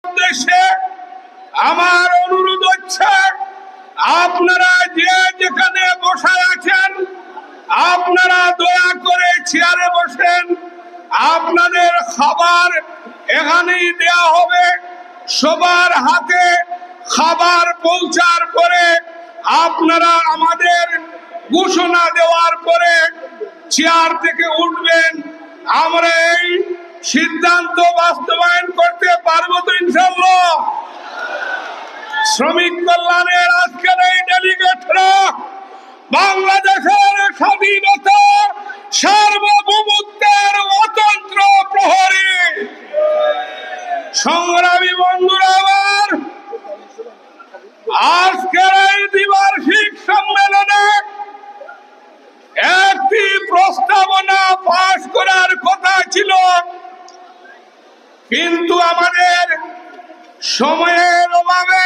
উদ্দেশ্যে আমার অনুরোধ হচ্ছে, আপনারা যে যেখানে বসে আছেন আপনারা দয়া করে চেয়ারে বসেন। আপনাদের খাবার এখানেই দেওয়া হবে। সবার হাতে খাবার পৌঁছার পরে আপনারা আমাদের ঘোষণা দেওয়ার পরে চেয়ার থেকে উঠবেন। আমরা এই সিদ্ধান্ত বাস্তবায়ন করতে পারবো তো ইনশাআল্লাহ? শ্রমিক কল্যাণের আজকের এই ডেলিগেটরা বাংলাদেশের স্বাধীনতা সার্বভৌমত্বের অতন্ত্র প্রহরী। সংগ্রামী বন্ধুরা, আমার আজকের এই দ্বিবার্ষিক সম্মেলনে একটি প্রস্তাবনা পাশ করার কথা ছিল, কিন্তু আমাদের সময়ের অভাবে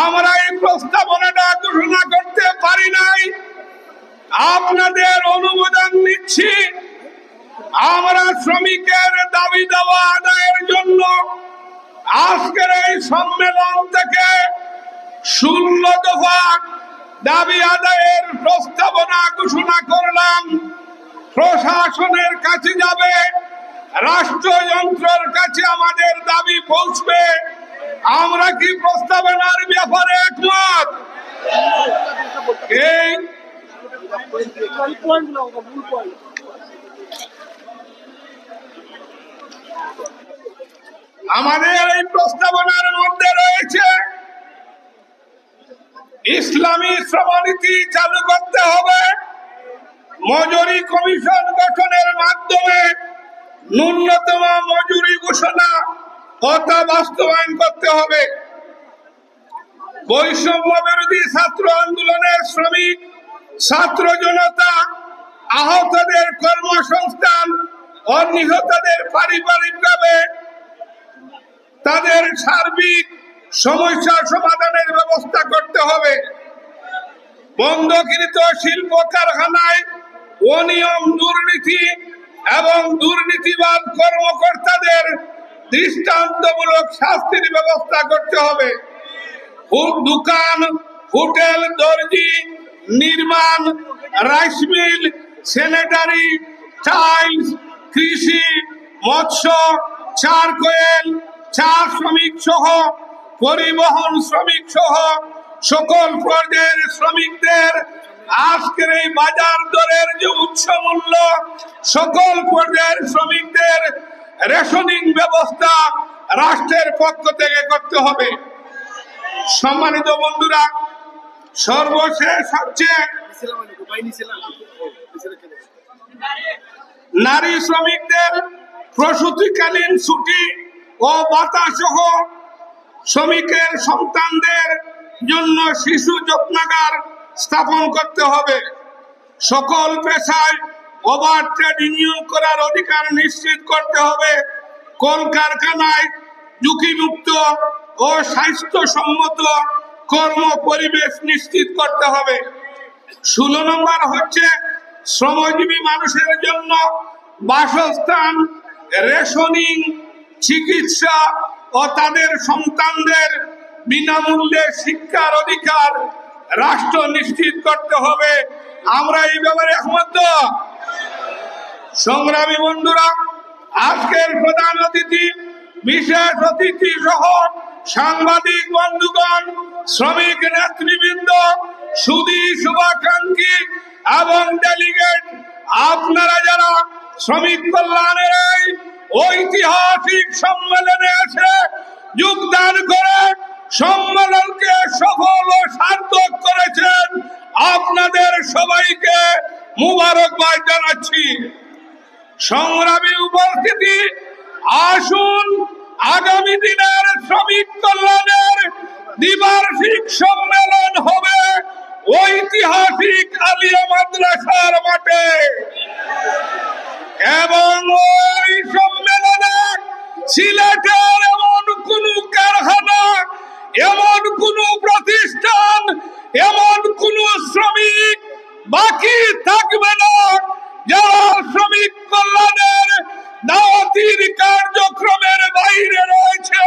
আমরা এই প্রস্তাবনাটা ঘোষণা করতে পারি নাই। আপনাদের অনুমোদন নিচ্ছি, আমরা শ্রমিকের দাবি দাওয়া আদায়ের জন্য আজকের এই সম্মেলন থেকে 16 দফা দাবি আদায়ের প্রস্তাবনা ঘোষণা করলাম। প্রশাসনের কাছে যাবে, রাষ্ট্রযন্ত্রের কাছে আমাদের দাবি পৌঁছবে। আমরা কি প্রস্তাবনার ব্যাপারে একমত? আমাদের এই প্রস্তাবনার মধ্যে রয়েছে ইসলামী শ্রমনীতি চালু করতে হবে, মজুরি কমিশন গঠনের মাধ্যমে ন্যূনতম মজুরি ঘোষণা কথা বাস্তবায়ন করতে হবে, বৈষম্য বিরোধী ছাত্র আন্দোলনের শ্রমিক ছাত্র জনতা আহতদের কর্মসংস্থান ও নিহতদের পারিবারিকভাবে তাদের সার্বিক সমস্যা সমাধানের ব্যবস্থা করতে হবে। বন্ধকৃত শিল্প কারখানায় অনিয়ম, দুর্নীতি এবং দুর্নীতিবাদ কর্মকর্তাদের দৃষ্টান্তমূলক শাস্তির ব্যবস্থা করতে হবে। দোকান, হোটেল, দর্জি, নির্মাণ, রাইস মিল, স্যানিটারি, টাইলস, কৃষি, মৎস্য, চারকোয়েল, চা শ্রমিক সহ পরিবহন শ্রমিক সহ সকল পর্যায়ের শ্রমিকদের আজকের এই বাজার দরের যে উচ্চ মূল্য, সকল পর্যায়ের শ্রমিকদের রেশনিং ব্যবস্থা রাষ্ট্রের পক্ষ থেকে করতে হবে। সম্মানিত বন্ধুরা, সর্বশেষ হচ্ছে নারী শ্রমিকদের প্রসূতিকালীন ছুটি ও ভাতা সহ শ্রমিকের সন্তানদের জন্য শিশু যত্নাগার স্থাপন করতে হবে। সকল পেশায় ওভার ট্রেডিং করার অধিকার নিশ্চিত করতে হবে। কলকারখানায় ঝুঁকিমুক্ত ও স্বাস্থ্যসম্মত কর্ম পরিবেশ নিশ্চিত করতে হবে। 16 নম্বর হচ্ছে শ্রমজীবী মানুষের জন্য বাসস্থান, রেশনিং, চিকিৎসা ও তাদের সন্তানদের বিনামূল্যে শিক্ষার অধিকার রাষ্ট্র নিশ্চিত করতে হবে। আমরা এই ব্যাপারে একমত। সংগ্রামী বন্ধুরা, আজকের প্রধান অতিথি, বিশেষ অতিথি সহ সাংবাদিক বন্ধুগণ, শ্রমিক নেতৃবৃন্দ, সুধী শুভাকাঙ্ক্ষী এবং ডেলিগেট, আপনারা যারা শ্রমিক কল্যাণের এই ঐতিহাসিক সম্মেলনে এসে যোগদান করে সম্মেলনকে সফল ও সার্থক করেছেন, আপনাদের সবাইকে মুবারকবাদ জানাচ্ছি। সংগ্রামী উপস্থিতি, আসুন আগামী দিনের শ্রমিক কল্যাণের দ্বিবার্ষিক সম্মেলন হবে ঐতিহাসিক আলিয়া মাদ্রাসার মাঠে, এবং ওই সম্মেলনে সিলেটের এমন কোন কারখানা, এমন কোন প্রতিষ্ঠান, এমন কোন শ্রমিক বাকি থাকবে না যারা শ্রমিক কল্যাণের দাওয়াতির কার্যক্রমের বাইরে রয়েছে।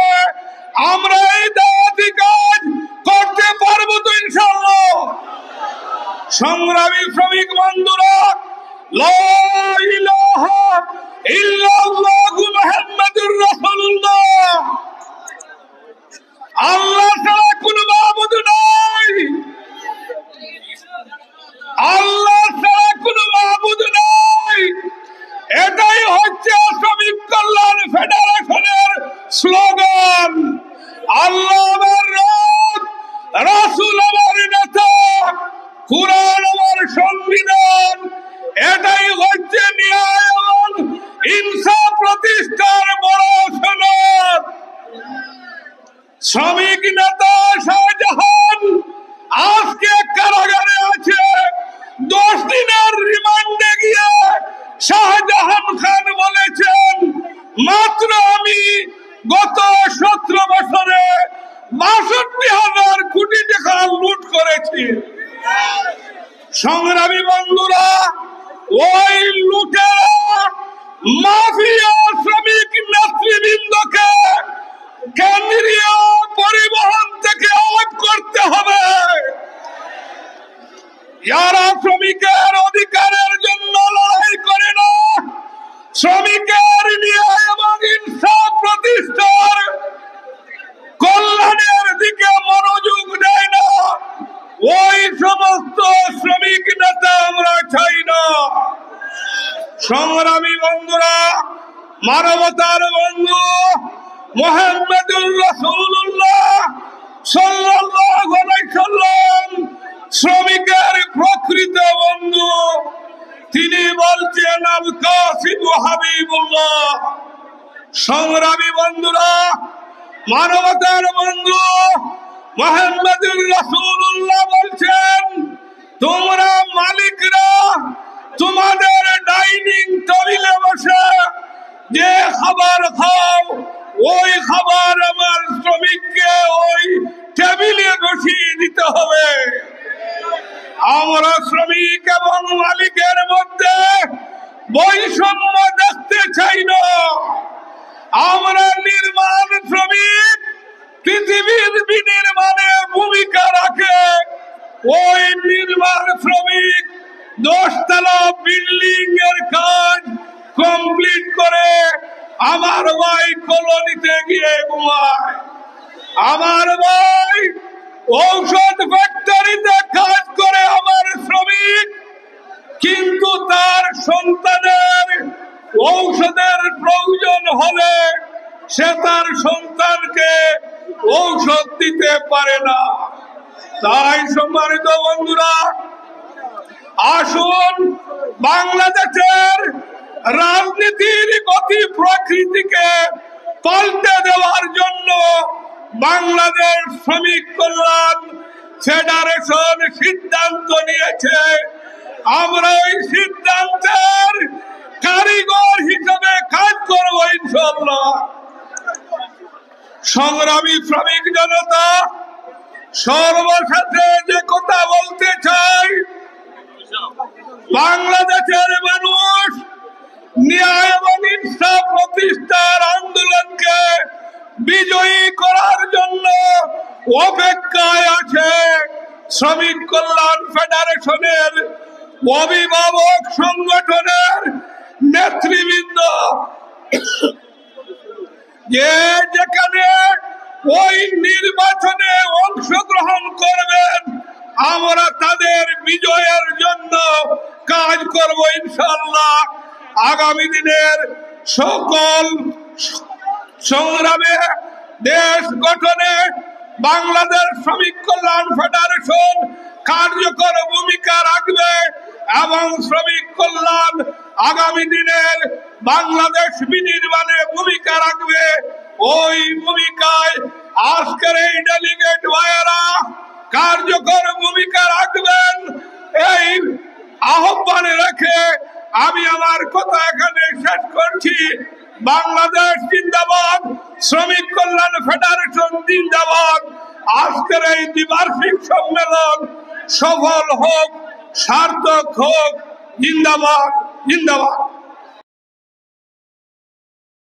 শ্রমিক নেতা শাহজাহান আজকে কারাগারে আছে। 10 দিনের রিমান্ডে গিয়ে শাহজাহান খান বলেছেন, মাত্র আমি গত 17 বছরে 62,000 কোটি টাকা লুট করেছি। সংগ্রামী বন্ধুরা, ওই লুটেরা মাফিয়া শ্রমিক নেতৃবৃন্দকে কেন্দ্রীয় পরিবহন থেকে আউট করতে হবে। যারা শ্রমিকের অধিকারের জন্য লড়াই করে না, শ্রমিকের ন্যায় এবং ইনসাফ প্রতিষ্ঠার কল্যাণের দিকে মনোযোগ দেয় না, ওই সমস্ত শ্রমিক নেতা আমরা চাই না। সংগ্রামী বন্ধুরা, মানবতার বন্ধু মুহাম্মদুর রাসূলুল্লাহ সাল্লাল্লাহু আলাইহি সাল্লাম শ্রমিকের প্রকৃত বন্ধু। তিনি বলছেন, আল কাসিবু হাবিবুল্লাহ। সংগ্রামী বন্ধুরা, মানবতার বন্ধু মুহাম্মদুর রাসূলুল্লাহ বলছেন, তোমরা মালিকরা তোমাদের ডাইনিং টেবিলে বসে যে খাবার খাও, ওই খাবার আমার শ্রমিককে ওই টেবিলে বসিয়ে দিতে হবে। আমরা শ্রমিক এবং মালিকের মধ্যে বৈষম্য দেখতে চাই না। আমরা নির্মাণ শ্রমিক, পৃথিবীর বিনির্মাণে ভূমিকা রাখে। ওই নির্মাণ শ্রমিক 10 তলা বিল্ডিং এর কাজ কমপ্লিট করে আমার ভাই কলোনিতে গিয়ে ঘুমায়। আমার ভাই ঔষধ ফ্যাক্টরিতে কাজ করে আমার শ্রমিক, কিন্তু তার সন্তানের ঔষধের প্রয়োজন হলে সে তার সন্তানকে ঔষধ দিতে পারে না। তাই সম্মানিত বন্ধুরা, আসুন বাংলাদেশের রাজনীতির গতি প্রকৃতিকে পাল্টে দেওয়ার জন্য বাংলাদেশ শ্রমিক কল্যাণ ফেডারেশন সিদ্ধান্ত নিয়েছে। আমরা ওই সিদ্ধান্তের কারিগর হিসেবে কাজ করব ইনশাআল্লাহ। সংগ্রামী শ্রমিক জনতা, সর্বশেষে যে কথা বলতে চাই, বাংলাদেশের মানুষ ন্যায় এবং ইনসাফ প্রতিষ্ঠার আন্দোলনকে বিজয়ী করার জন্য অপেক্ষায় আছে। শ্রমিক কল্যাণ ফেডারেশনের অভিভাবক সংগঠনের নেতৃবৃন্দ যে যেখানে ওই নির্বাচনে অংশগ্রহণ করবেন, আমরা তাদের বিজয়ের জন্য কাজ করব ইনশাআল্লাহ। আগামী দিনের সকল সংগ্রামে দেশ গঠনে বাংলাদেশ শ্রমিক কল্যাণ ফেডারেশন কার্যকর ভূমিকা রাখবে এবং শ্রমিক কল্যাণ আগামী দিনের বাংলাদেশ বিনির্মাণে ভূমিকা রাখবে। ওই ভূমিকায় আজকের এই ডেলিগেট ভাইয়েরা কার্যকর ভূমিকা রাখবেন, এই আহ্বান রেখে আমি আমার কথা এখানে শেষ করছি। বাংলাদেশ জিন্দাবাদ, শ্রমিক কল্যাণ ফেডারেশন জিন্দাবাদ। আজকের এই দ্বিবার্ষিক সম্মেলন সফল হোক, সার্থক হোক। জিন্দাবাদ, জিন্দাবাদ।